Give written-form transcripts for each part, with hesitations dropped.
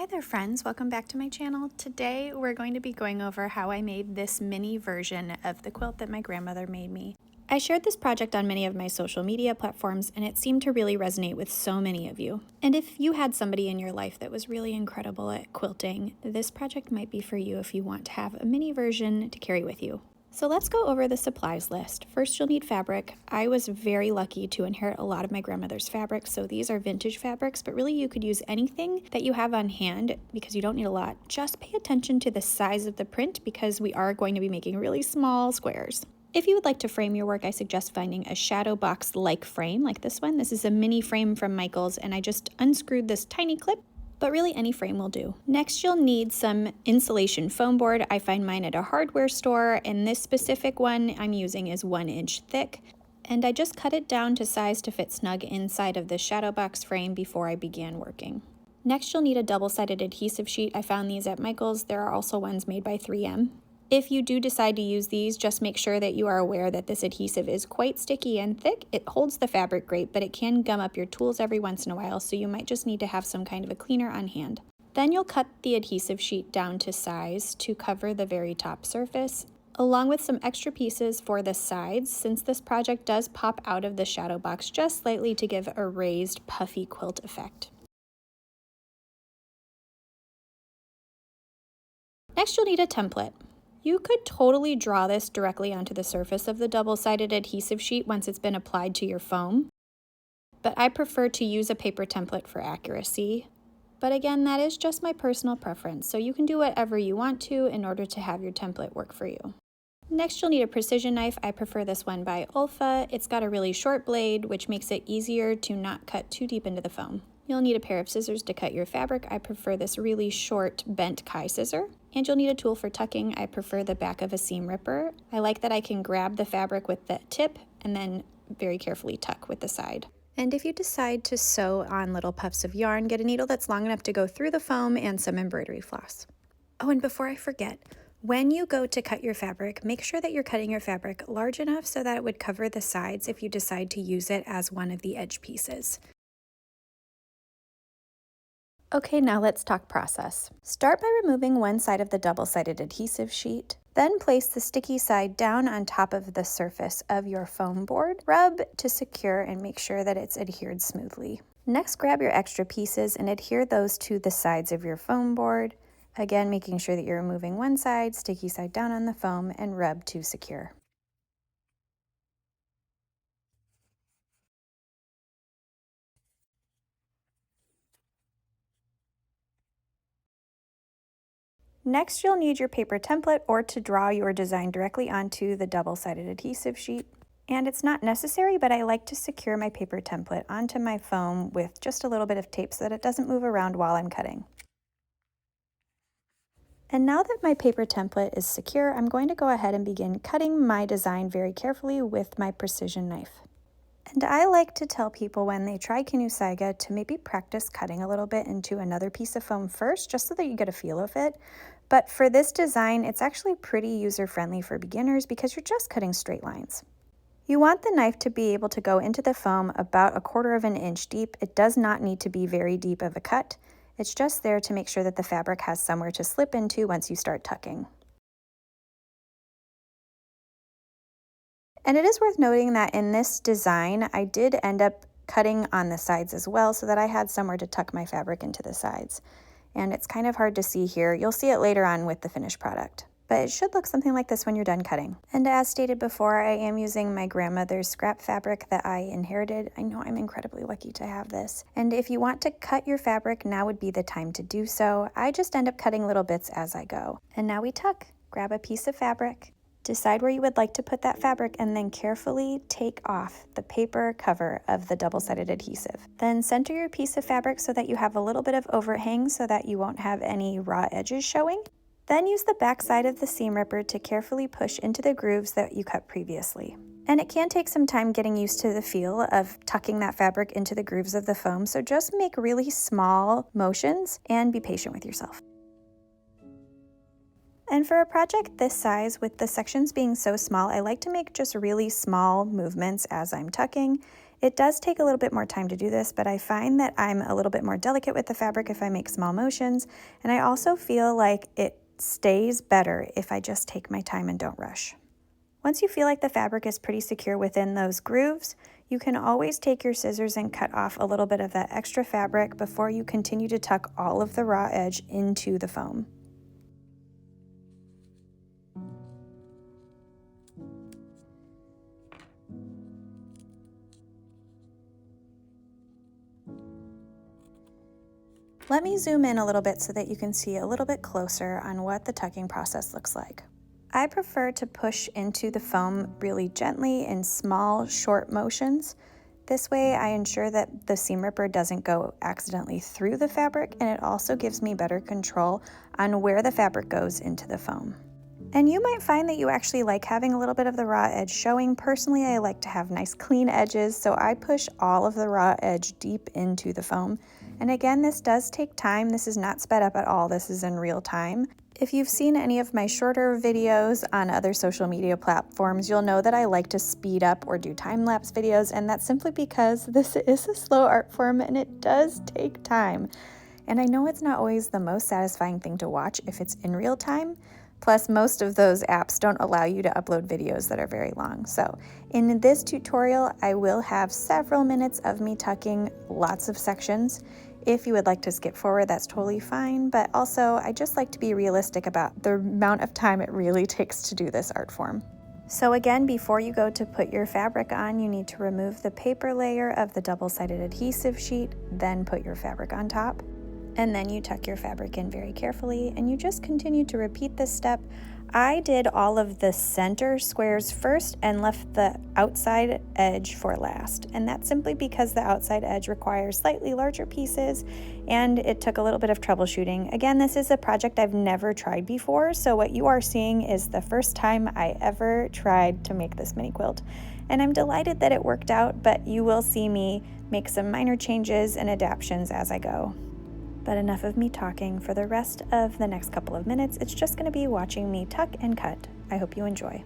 there friends, welcome back to my channel. Today we're going to be going over how I made this mini version of the quilt that my grandmother made me. I shared this project on many of my social media platforms and it seemed to really resonate with so many of you. And if you had somebody in your life that was really incredible at quilting, this project might be for you if you want to have a mini version to carry with you. So let's go over the supplies list. First, you'll need fabric. I was very lucky to inherit a lot of my grandmother's fabrics, so these are vintage fabrics, but really you could use anything that you have on hand because you don't need a lot. Just pay attention to the size of the print because we are going to be making really small squares. If you would like to frame your work, I suggest finding a shadow box-like frame like this one. This is a mini frame from Michaels, and I just unscrewed this tiny clip, but really any frame will do. Next, you'll need some insulation foam board. I find mine at a hardware store, and this specific one I'm using is 1 inch thick. And I just cut it down to size to fit snug inside of the shadow box frame before I began working. Next, you'll need a double-sided adhesive sheet. I found these at Michaels. There are also ones made by 3M. If you do decide to use these, just make sure that you are aware that this adhesive is quite sticky and thick. It holds the fabric great, but it can gum up your tools every once in a while, so you might just need to have some kind of a cleaner on hand. Then you'll cut the adhesive sheet down to size to cover the very top surface, along with some extra pieces for the sides, since this project does pop out of the shadow box just slightly to give a raised, puffy quilt effect. Next, you'll need a template. You could totally draw this directly onto the surface of the double-sided adhesive sheet once it's been applied to your foam, but I prefer to use a paper template for accuracy. But again, that is just my personal preference, so you can do whatever you want to in order to have your template work for you. Next, you'll need a precision knife. I prefer this one by Olfa. It's got a really short blade, which makes it easier to not cut too deep into the foam. You'll need a pair of scissors to cut your fabric. I prefer this really short bent Kai scissor. And you'll need a tool for tucking. I prefer the back of a seam ripper. I like that I can grab the fabric with the tip and then very carefully tuck with the side. And if you decide to sew on little puffs of yarn, get a needle that's long enough to go through the foam and some embroidery floss. Oh, and before I forget, when you go to cut your fabric, make sure that you're cutting your fabric large enough so that it would cover the sides if you decide to use it as one of the edge pieces. Okay, now let's talk process. Start by removing one side of the double-sided adhesive sheet. Then place the sticky side down on top of the surface of your foam board. Rub to secure and make sure that it's adhered smoothly. Next, grab your extra pieces and adhere those to the sides of your foam board. Again, making sure that you're removing one side, sticky side down on the foam, and rub to secure. Next, you'll need your paper template or to draw your design directly onto the double-sided adhesive sheet. And it's not necessary, but I like to secure my paper template onto my foam with just a little bit of tape so that it doesn't move around while I'm cutting. And now that my paper template is secure, I'm going to go ahead and begin cutting my design very carefully with my precision knife. And I like to tell people when they try Kinusaiga to maybe practice cutting a little bit into another piece of foam first, just so that you get a feel of it. But for this design, it's actually pretty user-friendly for beginners because you're just cutting straight lines. You want the knife to be able to go into the foam about 1/4 of an inch deep. It does not need to be very deep of a cut. It's just there to make sure that the fabric has somewhere to slip into once you start tucking. And it is worth noting that in this design, I did end up cutting on the sides as well so that I had somewhere to tuck my fabric into the sides. And it's kind of hard to see here. You'll see it later on with the finished product. But it should look something like this when you're done cutting. And as stated before, I am using my grandmother's scrap fabric that I inherited. I know I'm incredibly lucky to have this. And if you want to cut your fabric, now would be the time to do so. I just end up cutting little bits as I go. And now we tuck. Grab a piece of fabric. Decide where you would like to put that fabric and then carefully take off the paper cover of the double-sided adhesive. Then center your piece of fabric so that you have a little bit of overhang so that you won't have any raw edges showing. Then use the back side of the seam ripper to carefully push into the grooves that you cut previously. And it can take some time getting used to the feel of tucking that fabric into the grooves of the foam, so just make really small motions and be patient with yourself. And for a project this size, with the sections being so small, I like to make just really small movements as I'm tucking. It does take a little bit more time to do this, but I find that I'm a little bit more delicate with the fabric if I make small motions, and I also feel like it stays better if I just take my time and don't rush. Once you feel like the fabric is pretty secure within those grooves, you can always take your scissors and cut off a little bit of that extra fabric before you continue to tuck all of the raw edge into the foam. Let me zoom in a little bit so that you can see a little bit closer on what the tucking process looks like. I prefer to push into the foam really gently in small, short motions. This way I ensure that the seam ripper doesn't go accidentally through the fabric, and it also gives me better control on where the fabric goes into the foam. And you might find that you actually like having a little bit of the raw edge showing. Personally, I like to have nice clean edges, so I push all of the raw edge deep into the foam. And again, this does take time. This is not sped up at all. This is in real time. If you've seen any of my shorter videos on other social media platforms, you'll know that I like to speed up or do time-lapse videos, and that's simply because this is a slow art form and it does take time. And I know it's not always the most satisfying thing to watch if it's in real time. Plus, most of those apps don't allow you to upload videos that are very long. So in this tutorial, I will have several minutes of me tucking lots of sections. If you would like to skip forward, that's totally fine. But also, I just like to be realistic about the amount of time it really takes to do this art form. So again, before you go to put your fabric on, you need to remove the paper layer of the double-sided adhesive sheet, then put your fabric on top. And then you tuck your fabric in very carefully, and you just continue to repeat this step. I did all of the center squares first and left the outside edge for last. And that's simply because the outside edge requires slightly larger pieces, and it took a little bit of troubleshooting. Again, this is a project I've never tried before, so what you are seeing is the first time I ever tried to make this mini quilt. And I'm delighted that it worked out, but you will see me make some minor changes and adaptations as I go. But enough of me talking. For the rest of the next couple of minutes, it's just going to be watching me tuck and cut. I hope you enjoy.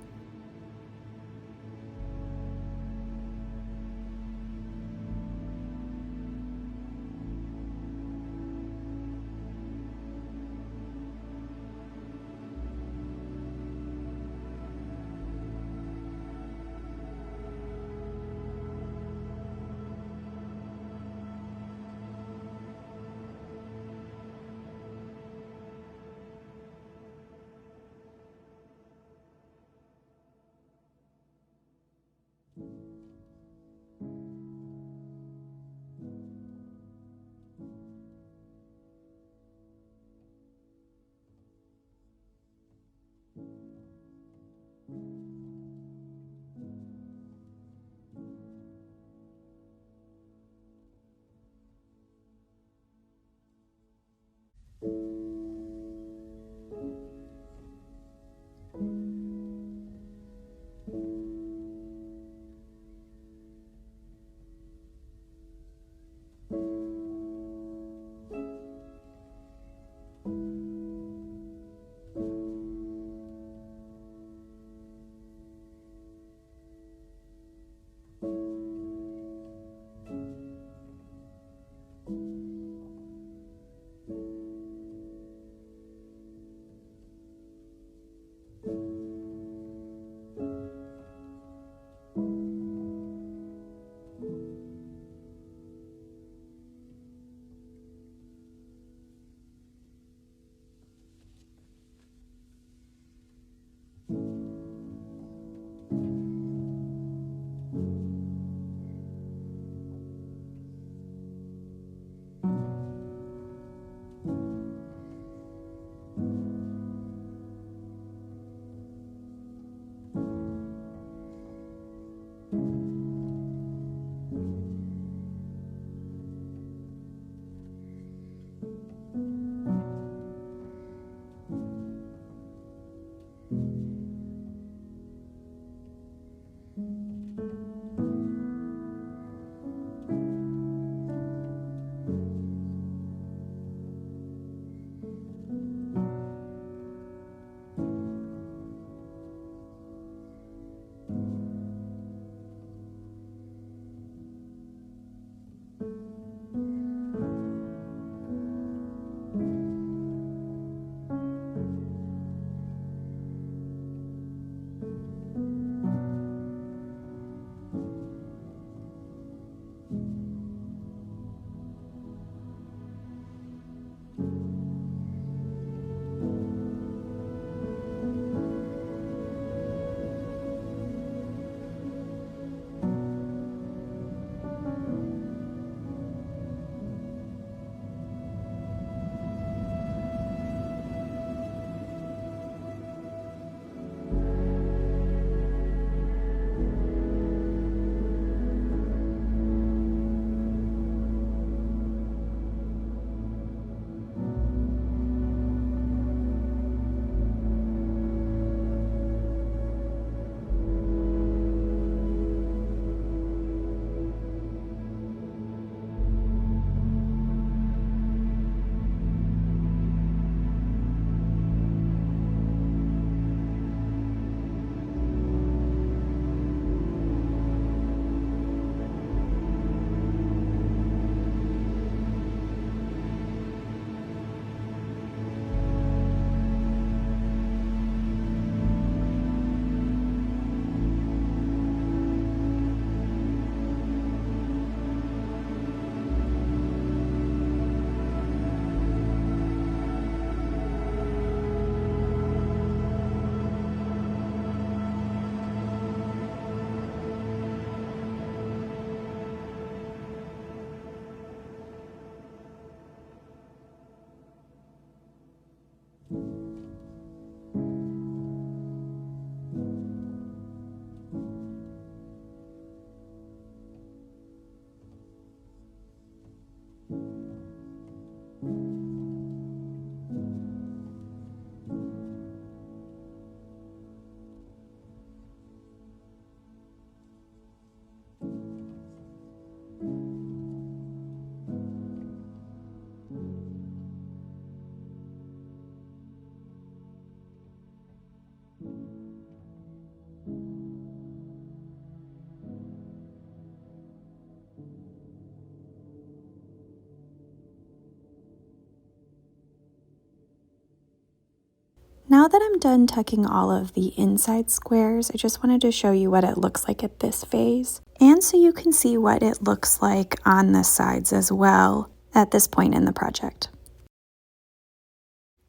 Now that I'm done tucking all of the inside squares, I just wanted to show you what it looks like at this phase, and so you can see what it looks like on the sides as well at this point in the project.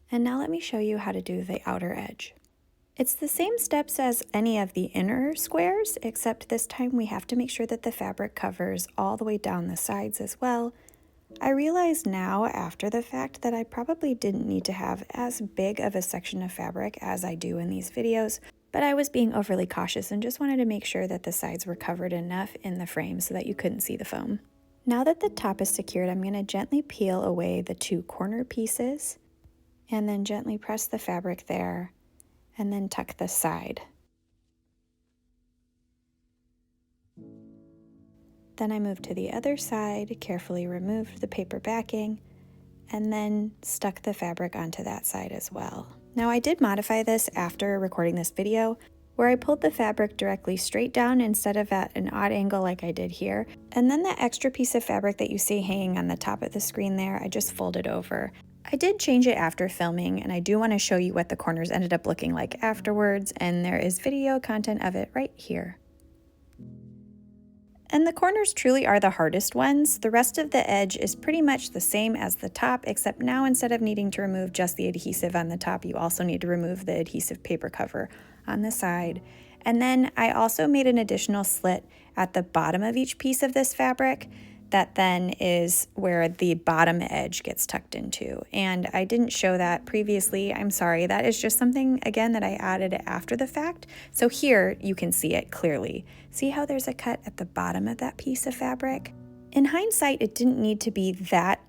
And now let me show you how to do the outer edge. It's the same steps as any of the inner squares, except this time we have to make sure that the fabric covers all the way down the sides as well. I realize now after the fact that I probably didn't need to have as big of a section of fabric as I do in these videos, but I was being overly cautious and just wanted to make sure that the sides were covered enough in the frame so that you couldn't see the foam. Now that the top is secured, I'm going to gently peel away the two corner pieces and then gently press the fabric there and then tuck the side. Then I moved to the other side, carefully removed the paper backing, and then stuck the fabric onto that side as well. Now I did modify this after recording this video, where I pulled the fabric directly straight down instead of at an odd angle like I did here. And then the extra piece of fabric that you see hanging on the top of the screen there, I just folded over. I did change it after filming, and I do want to show you what the corners ended up looking like afterwards, and there is video content of it right here. And the corners truly are the hardest ones. The rest of the edge is pretty much the same as the top, except now instead of needing to remove just the adhesive on the top, you also need to remove the adhesive paper cover on the side. And then I also made an additional slit at the bottom of each piece of this fabric that then is where the bottom edge gets tucked into. And I didn't show that previously. I'm sorry. That is just something, again, that I added after the fact. So here you can see it clearly. See how there's a cut at the bottom of that piece of fabric? In hindsight, it didn't need to be that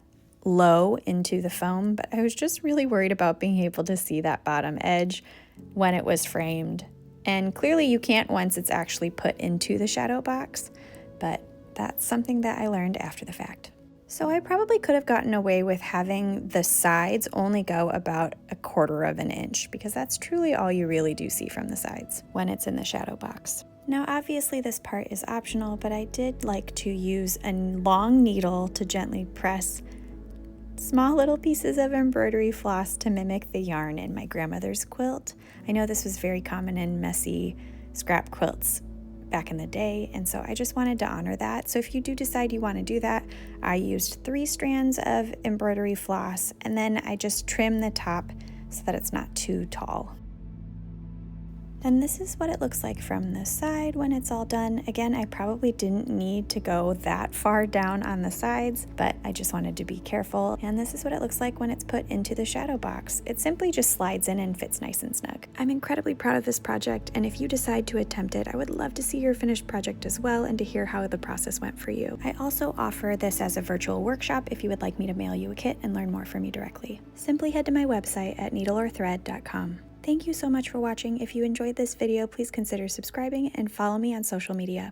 low into the foam, but I was just really worried about being able to see that bottom edge when it was framed. And clearly you can't once it's actually put into the shadow box, but that's something that I learned after the fact. So I probably could have gotten away with having the sides only go about 1/4 of an inch, because that's truly all you really do see from the sides when it's in the shadow box. Now obviously this part is optional, but I did like to use a long needle to gently press small little pieces of embroidery floss to mimic the yarn in my grandmother's quilt. I know this was very common in messy scrap quilts back in the day, and so I just wanted to honor that. So if you do decide you want to do that, I used 3 strands of embroidery floss, and then I just trim the top so that it's not too tall. And this is what it looks like from the side when it's all done. Again, I probably didn't need to go that far down on the sides, but I just wanted to be careful. And this is what it looks like when it's put into the shadow box. It simply just slides in and fits nice and snug. I'm incredibly proud of this project, and if you decide to attempt it, I would love to see your finished project as well and to hear how the process went for you. I also offer this as a virtual workshop if you would like me to mail you a kit and learn more from me directly. Simply head to my website at needleorthread.com. Thank you so much for watching. If you enjoyed this video, please consider subscribing and follow me on social media.